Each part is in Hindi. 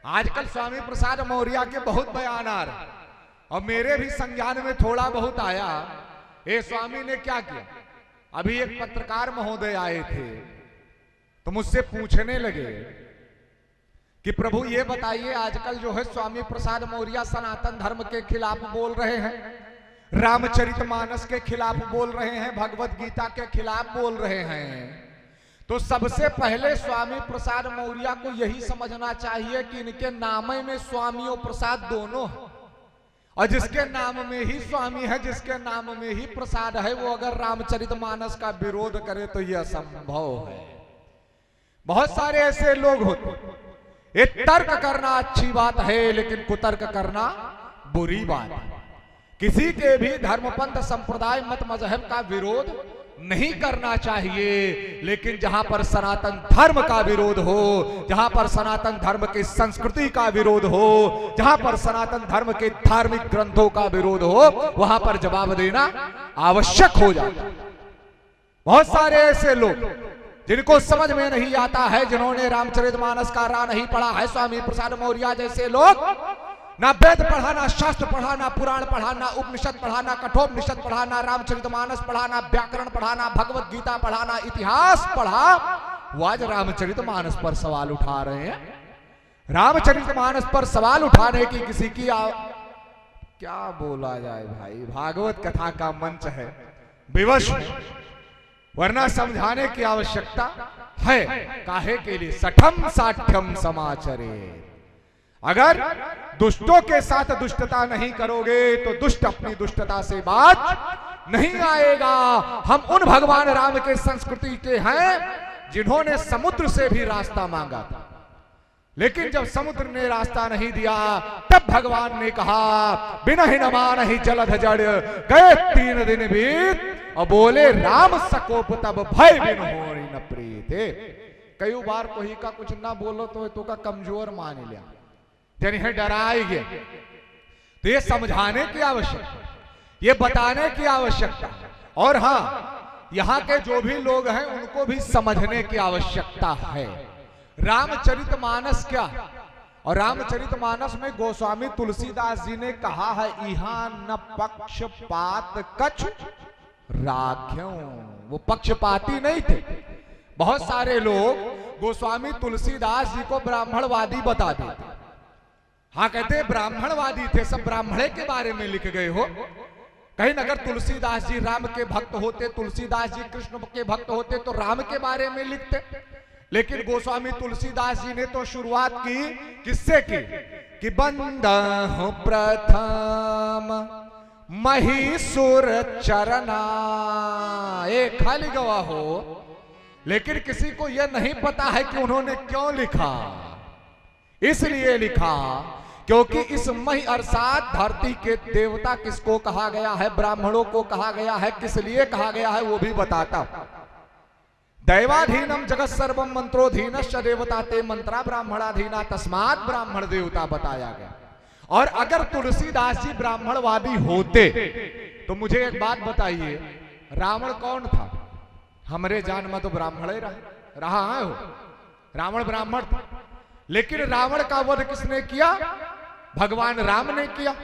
आजकल स्वामी प्रसाद मौर्य के बहुत बयान आ रहे और मेरे भी संज्ञान में थोड़ा बहुत आया। ये स्वामी ने क्या किया, अभी एक पत्रकार महोदय आए थे तो मुझसे पूछने लगे कि प्रभु ये बताइए, आजकल जो है स्वामी प्रसाद मौर्य सनातन धर्म के खिलाफ बोल रहे हैं, रामचरितमानस के खिलाफ बोल रहे हैं, भगवत गीता के खिलाफ बोल रहे हैं। तो सबसे पहले स्वामी प्रसाद मौर्य को यही समझना चाहिए कि इनके नाम में स्वामी और प्रसाद दोनों है, और जिसके नाम में ही स्वामी है, जिसके नाम में ही प्रसाद है, वो अगर रामचरितमानस का विरोध करे तो यह असंभव है। बहुत सारे ऐसे लोग होते, ये तर्क करना अच्छी बात है लेकिन कुतर्क करना बुरी बात है। किसी के भी धर्मपंथ संप्रदाय मत मजहब का विरोध नहीं करना चाहिए, लेकिन जहां पर सनातन धर्म का विरोध हो, जहां पर सनातन धर्म की संस्कृति का विरोध हो, जहां पर सनातन धर्म के धार्मिक ग्रंथों का विरोध हो, वहां पर जवाब देना आवश्यक हो जाता है। बहुत सारे ऐसे लोग जिनको समझ में नहीं आता है, जिन्होंने रामचरितमानस का रा नहीं पढ़ा है, स्वामी प्रसाद मौर्य जैसे लोग, ना वेद पढ़ा, ना शास्त्र पढ़ा, ना पुराण पढ़ा, ना उपनिषद पढ़ा, ना कठोपनिषद पढ़ा, ना रामचरितमानस पढ़ा, ना व्याकरण पढ़ा, ना भगवत गीता पढ़ा, ना इतिहास पढ़ा, वो आज रामचरितमानस पर सवाल उठा रहे हैं। रामचरितमानस पर सवाल उठाने की किसी की क्या बोला जाए भाई, भागवत कथा का मंच है, विवश, वरना समझाने की आवश्यकता है। काहे के लिए सठम साठ्यम समाचरे, अगर दुष्टों के साथ दुष्टता नहीं करोगे तो दुष्ट अपनी दुष्टता से बात नहीं आएगा। हम उन भगवान राम के संस्कृति के हैं जिन्होंने समुद्र से भी रास्ता मांगा था, लेकिन जब समुद्र ने रास्ता नहीं दिया तब भगवान ने कहा बिना ही नमान ही जलध जड़ गए 3 दिन बीत, और बोले राम सकोप तब भय बिन हो न प्रीते। कई बार कोई का कुछ ना बोलो तो का कमजोर मान लिया, यानी है डराएंगे। तो ये समझाने की आवश्यकता, ये बताने की आवश्यकता, और हाँ, यहाँ के जो भी लोग हैं उनको भी समझने की आवश्यकता है। रामचरितमानस क्या है, और रामचरितमानस में गोस्वामी तुलसीदास जी ने कहा है, इहा न पक्षपात कछ राख्यों, वो पक्षपाती नहीं थे। बहुत सारे लोग गोस्वामी तुलसीदास जी को ब्राह्मणवादी बता देते, हाँ कहते ब्राह्मणवादी थे, सब ब्राह्मणे के बारे में लिख गए हो। कहीं अगर तुलसीदास जी राम के भक्त होते, तुलसीदास जी कृष्ण के भक्त होते तो राम के बारे में लिखते। लेकिन गोस्वामी तुलसीदास जी ने तो शुरुआत की किससे की कि बंदहु प्रथम महिषुर चरना, एक खाली गवाह हो, लेकिन किसी को यह नहीं पता है कि उन्होंने क्यों लिखा। इसलिए लिखा क्योंकि इस मही अर्थात धरती के देवता किसको कहा गया है, ब्राह्मणों को कहा गया है। किस लिए कहा गया है वो भी बताता। दैवाधीनम जगत सर्वम मंत्रोधीनश्च देवता ते मंत्रा ब्राह्मणाधीना तस्मात् ब्राह्मण देवता बताया गया। और अगर तुलसीदास जी ब्राह्मणवादी होते तो मुझे एक बात बताइए, रावण कौन था? हमरे जान में तो ब्राह्मण ही रहा है हो, रावण ब्राह्मण था। लेकिन रावण का वध किसने किया? भगवान राम ने किया।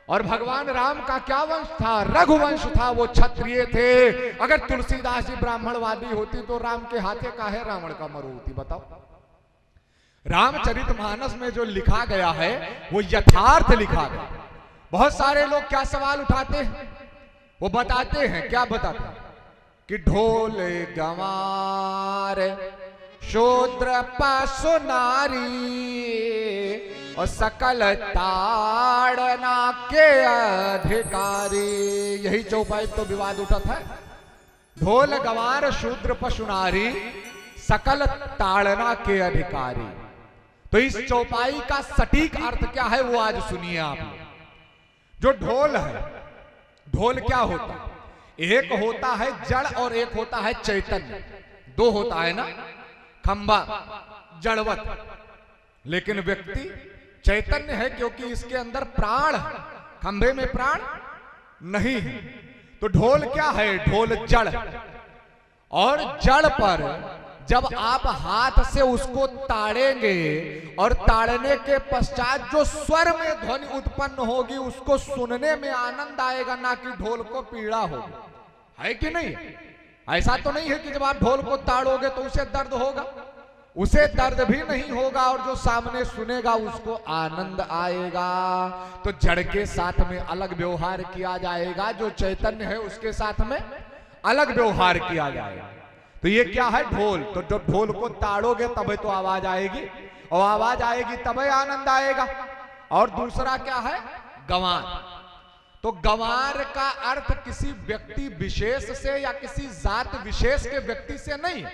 और भगवान राम का क्या वंश था? रघुवंश था, वो क्षत्रिय थे। अगर तुलसीदास जी ब्राह्मणवादी होती तो राम के हाथे काहे रावण का मरु होती, बताओ। रामचरितमानस में जो लिखा गया है वो यथार्थ लिखा गया। बहुत सारे लोग क्या सवाल उठाते हैं, वो बताते हैं, क्या बताते हैं कि ढोल गंवार शूद्र पशु नारी और सकल ताड़ना के अधिकारी, यही चौपाई तो विवाद उठा था। ढोल गंवार शूद्र पशु नारी सकल ताड़ना के अधिकारी। तो इस चौपाई का सटीक अर्थ क्या है वो आज सुनिए आप। जो ढोल है, ढोल क्या होता है? एक होता है जड़ और एक होता है चैतन्य, दो होता है ना, खंबा जड़वत, लेकिन व्यक्ति चैतन्य है क्योंकि इसके अंदर प्राण है, खंबे में प्राण नहीं है। तो ढोल क्या है? ढोल जड़, और जड़ पर जब आप हाथ से उसको ताड़ेंगे और ताड़ने के पश्चात जो स्वर में ध्वनि उत्पन्न होगी उसको सुनने में आनंद आएगा, ना कि ढोल को पीड़ा होगी, है कि नहीं? ऐसा तो नहीं है कि जब आप ढोल को ताड़ोगे तो उसे दर्द होगा, उसे दर्द भी नहीं होगा और जो सामने सुनेगा उसको आनंद आएगा। तो जड़ के साथ में अलग व्यवहार किया जाएगा, जो चैतन्य है उसके साथ में अलग व्यवहार किया जाएगा। तो ये क्या है? ढोल। तो जब ढोल को ताड़ोगे तब तो आवाज आएगी, और आवाज आएगी तभी आनंद आएगा। और दूसरा क्या है? गंवार। तो गंवार का अर्थ किसी व्यक्ति विशेष से या किसी जात विशेष के व्यक्ति से नहीं।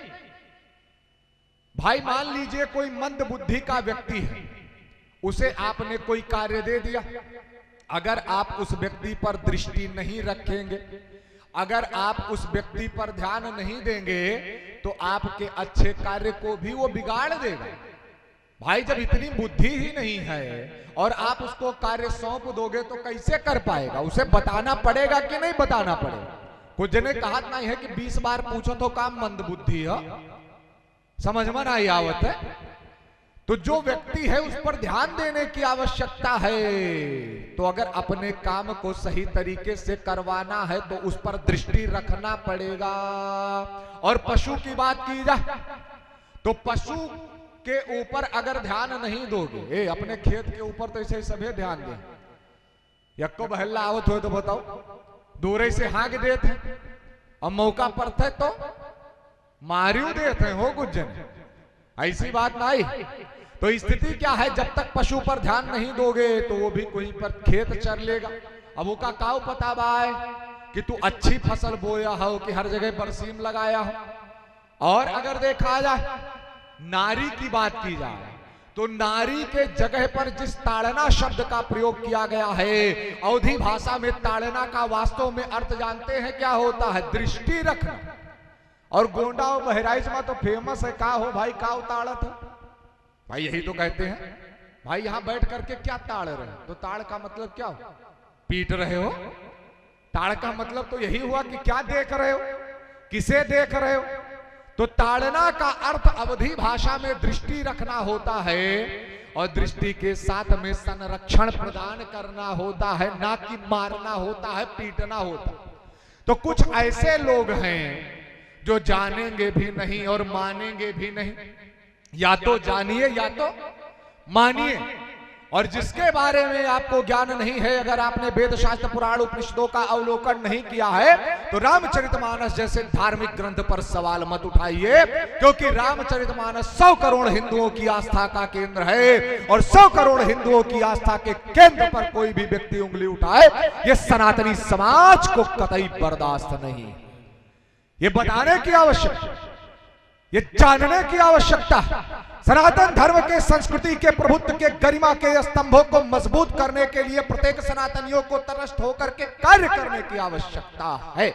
भाई मान लीजिए कोई मंद बुद्धि का व्यक्ति है, उसे आपने कोई कार्य दे दिया, अगर आप उस व्यक्ति पर दृष्टि नहीं रखेंगे, अगर आप उस व्यक्ति पर ध्यान नहीं देंगे तो आपके अच्छे कार्य को भी वो बिगाड़ देगा। भाई जब इतनी बुद्धि ही नहीं है और आप उसको कार्य सौंप दोगे तो कैसे कर पाएगा? उसे बताना पड़ेगा कि नहीं बताना पड़ेगा? कुछ जने कहा नहीं है कि 20 बार पूछो तो काम मंद बुद्धि है, समझ में नहीं आवत है। तो जो व्यक्ति है उस पर ध्यान देने की आवश्यकता है। तो अगर अपने काम को सही तरीके से करवाना है तो उस पर दृष्टि रखना पड़ेगा। और पशु की बात की जाए तो पशु के ऊपर अगर ध्यान नहीं दोगे, अपने खेत के ऊपर तो ऐसे सभी ध्यान दें, यक्को बहला आवत हो तो बताओ, दूरे से हाँक देते और मौका पर थे तो मारियो देते हो कुछ जन, ऐसी बात नहीं। तो स्थिति क्या है? जब तक पशु पर ध्यान नहीं दोगे तो वो भी कोई पर खेत चर लेगा। अब वो का काऊ पता बाय कि तू अच्छी फसल बोया हो कि हर जगह बरसीम लगाया हो। और अगर देखा जाए नारी की बात की जाए तो नारी के जगह पर जिस ताड़ना शब्द का प्रयोग किया गया है, अवधी भाषा में ताड़ना का वास्तव में अर्थ जानते हैं क्या होता है? दृष्टि रखना। और गोंडा और बहराइच में तो फेमस है का हो भाई, का उताड़त है भाई, यही तो कहते हैं भाई यहां बैठ करके क्या ताड़ रहे हो? तो ताड़ का मतलब क्या हो? पीट रहे हो। ताड़ का मतलब तो यही हुआ कि क्या देख रहे हो, किसे देख रहे हो? तो ताड़ना का अर्थ अवधी भाषा में दृष्टि रखना होता है और दृष्टि के साथ में संरक्षण प्रदान करना होता है, ना कि मारना होता है, पीटना होता है। तो कुछ ऐसे लोग हैं जो जानेंगे भी नहीं और मानेंगे भी नहीं, या तो जानिए या तो मानिए। और जिसके बारे में आपको ज्ञान नहीं है, अगर आपने वेद शास्त्र पुराण उपनिषदों का अवलोकन नहीं किया है तो रामचरितमानस जैसे धार्मिक ग्रंथ पर सवाल मत उठाइए, क्योंकि रामचरितमानस 100 करोड़ हिंदुओं की आस्था का केंद्र है। और 100 करोड़ हिंदुओं की आस्था के केंद्र पर कोई भी व्यक्ति उंगली उठाए, यह सनातनी समाज को कतई बर्दाश्त नहीं। ये बताने की आवश्यकता, ये जानने की आवश्यकता। सनातन धर्म के संस्कृति के प्रभुत्व के गरिमा के स्तंभों को मजबूत करने के लिए प्रत्येक सनातनियों को तटस्थ होकर के कार्य करने की आवश्यकता है।